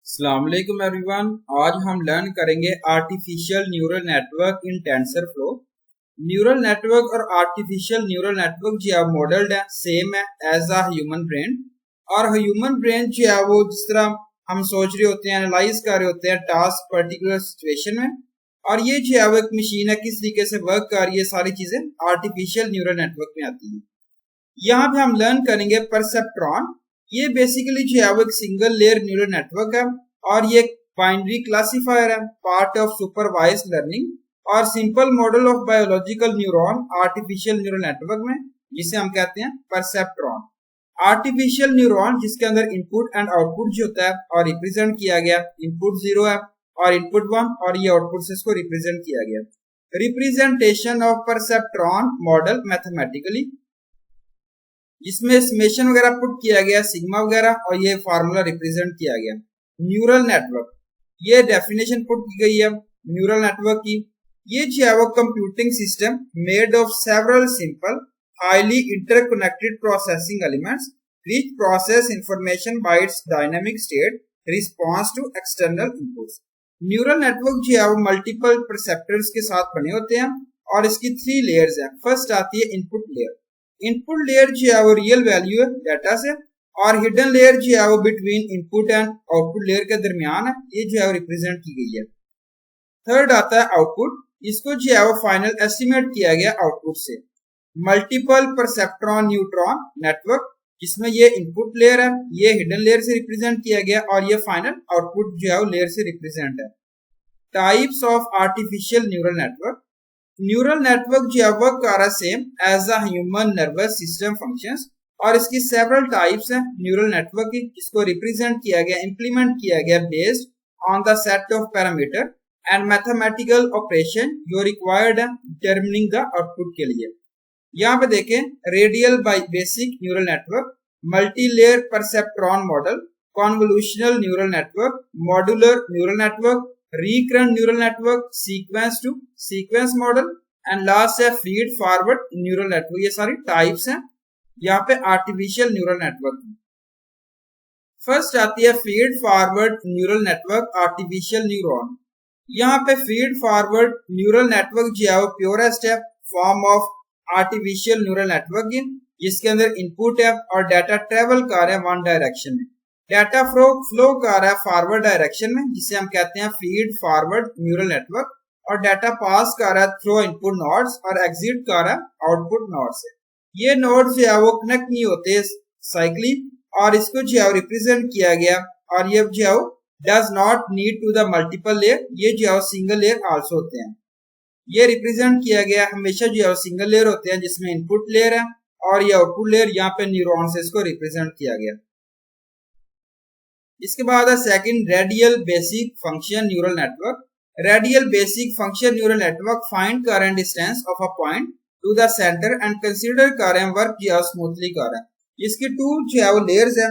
अस्सलाम वालेकुम एवरीवन। आज हम लर्न करेंगे आर्टिफिशियल न्यूरल नेटवर्क इन टेंसरफ्लो। न्यूरल नेटवर्क और आर्टिफिशियल न्यूरल नेटवर्क जो है मॉडल्ड है, सेम है एज अ ह्यूमन ब्रेन। और ह्यूमन ब्रेन जो है वो जिस तरह हम सोच रहे होते हैं, एनालाइज कर रहे होते हैं टास्क पर्टिकुलर सिचुएशन में, और ये जो है वो एक मशीन है किस तरीके से वर्क कर रही है, सारी चीजें आर्टिफिशियल न्यूरल नेटवर्क में आती हैं। यहाँ पे हम लर्न करेंगे परसेप्ट्रॉन। ये बेसिकली जो है वो एक सिंगल लेयर न्यूरल नेटवर्क है और ये बाइनरी क्लासिफायर है, पार्ट ऑफ सुपरवाइज्ड लर्निंग और simple model of biological neuron artificial neural network में, जिसे हम कहते हैं परसेप्ट्रॉन। आर्टिफिशियल न्यूरॉन जिसके अंदर इनपुट एंड आउटपुट जो होता है और रिप्रेजेंट किया गया, इनपुट 0 है और इनपुट 1 और ये आउटपुट से इसको रिप्रेजेंट किया गया। Representation of perceptron model mathematically, जिसमें समेशन वगैरह पुट किया गया, सिग्मा वगैरह, और ये फार्मूला रिप्रेजेंट किया गया। न्यूरल नेटवर्क, ये डेफिनेशन पुट की गई है न्यूरल नेटवर्क की। ये जो है वो computing system made of several simple highly interconnected processing elements which process information by its dynamic state response to external inputs. Neural network जो है वो मल्टीपल परसेप्टर्स के साथ बने होते हैं और इसकी 3 लेयर्स हैं। फर्स्ट आती है इनपुट लेयर। इनपुट लेयर जो है वो रियल वैल्यू है डाटा से, और हिडन लेयर जो है वो between input and output layer के दरमियान है, ये जो है वो रिप्रेजेंट की गई है। थर्ड आता है आउटपुट, इसको जो है वो फाइनल एस्टिमेट किया गया आउटपुट से। मल्टीपल परसेप्ट्रॉन न्यूट्रॉन नेटवर्क, जिसमें ये इनपुट लेयर है, ये हिडन लेयर से रिप्रेजेंट किया गया और ये फाइनल आउटपुट जो है वो लेयर से रिप्रेजेंट है। Types of artificial neural network. Neural network जो है वर्क कर रहा same as a human nervous system functions, और इसकी सेवरल टाइप्स हैं न्यूरल नेटवर्क की, जिसको रिप्रेजेंट किया गया, इंप्लीमेंट किया गया based on the set of parameter and mathematical operation जो रिक्वायर्ड है डिटरमिनिंग द आउटपुट के लिए। यहाँ पे देखें, radial by basic neural network, multi layer perceptron model, convolutional neural network, modular neural network, recurrent neural network, sequence to sequence model, and last है feed forward neural network. ये सारी types हैं यहाँ पे आर्टिफिशियल न्यूरल नेटवर्क की। First आती है feed forward neural network artificial neuron. यहाँ पे फीड फॉरवर्ड न्यूरल नेटवर्क जो है वो प्योरेस्ट है form of artificial neural network की, जिसके अंदर इनपुट है और डाटा ट्रेवल कर रहे हैं वन डायरेक्शन में। डाटा फ्लो कर रहा है फॉरवर्ड डायरेक्शन में, जिसे हम कहते हैं फीड फॉरवर्ड न्यूरल नेटवर्क, और डाटा पास कर रहा है थ्रू इनपुट नोड्स और एग्जिट कर रहा है आउटपुट नोड से। ये नोड्स जो है वो कनेक्ट नहीं होते साइक्ली, और इसको जो है रिप्रेजेंट किया गया, और ये जो है does not need to the multiple layer, ये जो है सिंगल लेयर आल्सो होते हैं। ये रिप्रेजेंट किया गया हमेशा जो है सिंगल लेयर होते हैं, जिसमें इनपुट लेयर है और ये आउटपुट लेयर, यहाँ पे न्यूरॉन से इसको रिप्रेजेंट किया गया। इसके बाद है second radial basic function neural network. Radial basic function neural network find current distance of a point two the centre and consider कर रहे हैं वर्क जो स्मूथली कर रहे हैं। इसकी 2 जो है वो लेयर्स है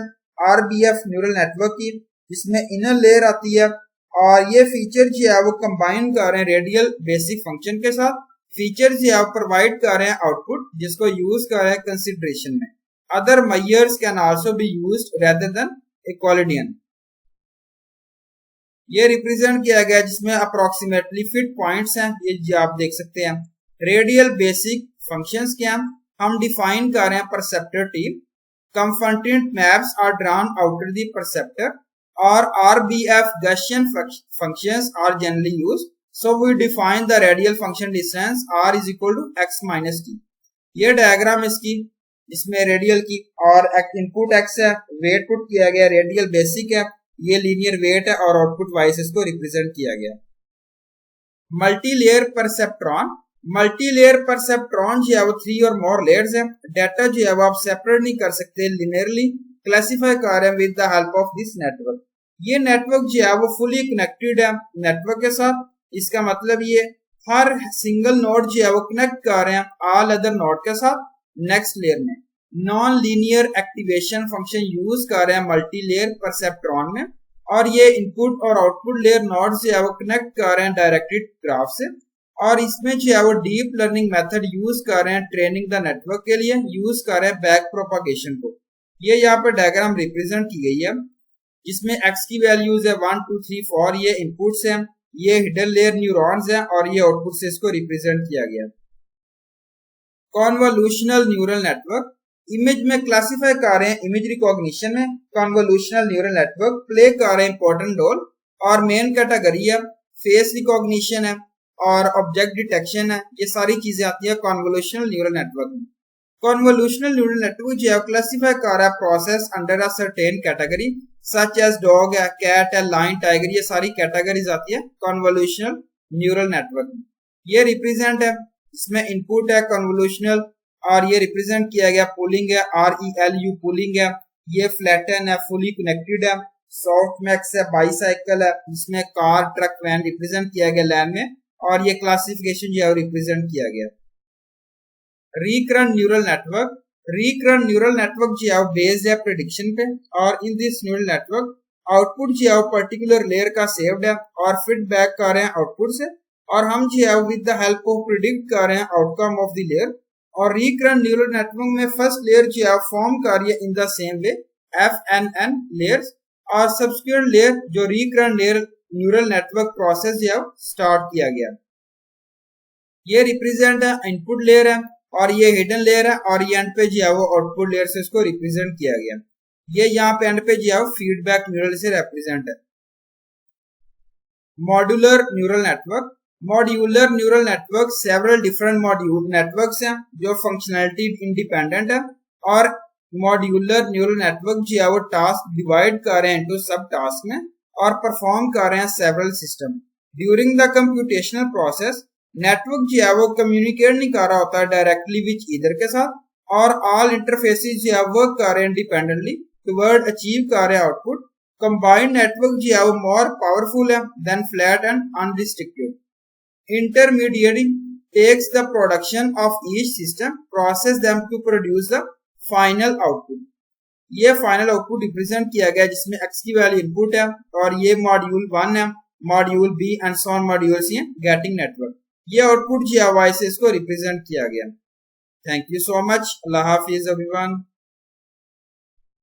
आरबीएफ न्यूरल नेटवर्क की, जिसमें इनर लेयर आती है, और ये फीचर जो है वो कंबाइन कर रहे हैं रेडियल बेसिक फंक्शन के साथ। फीचर जो है प्रोवाइड कर रहे हैं आउटपुट, जिसको यूज कर रहे हैं कंसिडरेशन में। Other measures can also be used rather than Euclidean. ये रिप्रेजेंट किया गया जिसमें अप्रोक्सीमेटली फिट पॉइंट्स हैं, ये जो आप देख सकते हैं। रेडियल बेसिक फंक्शंस क्या हम डिफाइन कर रहे हैं परसेप्टर टी। कंफर्टेंट maps are drawn outer the perceptron, और RBF Gaussian functions are generally used, so we define the radial function distance r is equal to x minus t। ये diagram इसकी, इसमें रेडियल की और इनपुट x है, weight put किया गया, radial basic है, ये लीनियर वेट है, और आउटपुट वाइस इसको रिप्रेजेंट किया गया। Multi layer perceptron. Multi layer perceptron जो है वो 3 और मोर लेयर्स है। डाटा जो है वो आप सेपरेट नहीं कर सकते, लिनियरली क्लासिफाई कर रहे हैं with the help of this network. ये नेटवर्क जो है वो फुली कनेक्टेड है नेटवर्क के साथ। इसका मतलब ये हर सिंगल नोड जो है वो कनेक्ट कर रहे हैं ऑल अदर नोड के साथ नेक्स्ट लेयर में। Non linear activation function use कर रहे हैं मल्टी लेयर परसेप्ट्रॉन में, और ये इनपुट और आउटपुट लेयर नोड से वो कनेक्ट कर रहे हैं डायरेक्टेड ग्राफ से, और इसमें जो है वो डीप लर्निंग मेथड यूज कर रहे हैं ट्रेनिंग द नेटवर्क के लिए, यूज कर रहे हैं बैक प्रोपागेशन को। ये यहाँ पर डायग्राम रिप्रेजेंट की गई है। जिसमें x की वैल्यूज है 1 2 3 4, ये इनपुट्स हैं, ये हिडन लेयर न्यूरॉन्स हैं और ये आउटपुट से इसको रिप्रेजेंट किया गया। कॉन्वोल्यूशनल न्यूरल नेटवर्क इमेज में क्लासिफाई कर रहे हैं, इमेज रिकॉग्निशन में कॉन्वोल्यूशनल न्यूरल नेटवर्क प्ले कर रहे हैं इंपॉर्टेंट रोल, और मेन कैटेगरी है फेस रिकॉग्निशन है और ऑब्जेक्ट डिटेक्शन है, ये सारी चीजें आती है कॉन्वोल्यूशनल न्यूरल नेटवर्क में। कॉन्वोल्यूशनल न्यूरल नेटवर्क जो है क्लासिफाई कर रहा है process under a certain category such as dog है, कैट है, लाइन, टाइगर, ये सारी कैटेगरीज आती है कॉन्वोल्यूशनल न्यूरल नेटवर्क में। ये रिप्रेजेंट है, इसमें इनपुट है कॉन्वोल्यूशनल और ये रिप्रेजेंट किया गया पुलिंग है, RELU पुलिंग है, ये फ्लैटन है, फुली कनेक्टेड है, सॉफ्ट मैक्स है, बाईसाइकिल है, जिसमें कार, ट्रक, वैन रिप्रेजेंट किया गया लैन में, और ये क्लासिफिकेशन जो है रिप्रेजेंट किया गया। Recurrent neural network, recurrent neural network जो है बेस्ड है प्रेडिक्शन पे, और in this neural network output जो है पर्टिकुलर लेयर का सेव्ड है और फीडबैक कर रहे हैं आउटपुट से, और हम जो है with the help of predict कर रहे हैं आउटकम ऑफ द लेयर। और रिकरेंट न्यूरल नेटवर्क में फर्स्ट लेयर जो है फॉर्म कर रही है in the same way FNN layers, और सब्सिक्वेंट लेयर जो recurrent layer neural network process जो है स्टार्ट किया गया। ये रिप्रेजेंट है इनपुट लेयर है और ये हिडन लेयर है, और ये एंड पे जो है वो आउटपुट लेयर से इसको रिप्रेजेंट किया गया। ये यहाँ पे एंड पे जो है फीडबैक न्यूरल से रिप्रेजेंट है। Modular neural network, modular neural network several different module networks हैं जो फंक्शनैलिटी इंडिपेंडेंट है, और मॉड्यूलर न्यूरल नेटवर्क जो है वो टास्क डिवाइड कर रहे हैं इनटू सब टास्क में और परफॉर्म कर रहे हैं several system. During the computational process network जो है वो कम्युनिकेट नहीं कर रहा होता डायरेक्टली विच ईदर के साथ, और ऑल इंटरफेसेस जो है वर्क कर रहे हैं इंडिपेंडेंटली टुवर्ड अचीव कर रहे हैं आउटपुट। कंबाइंड नेटवर्क जो है वो मोर पावरफुल है then flat and unrestricted. Intermediary takes the production of each system, process them to produce the final output. ये फाइनल आउटपुट रिप्रेजेंट किया गया जिसमें x की वैल्यू इनपुट है, और ये मॉड्यूल 1 है, module B and so on module C getting network. ये आउटपुट जो है इसको रिप्रेजेंट किया गया। Thank you so much. Allah Hafiz everyone.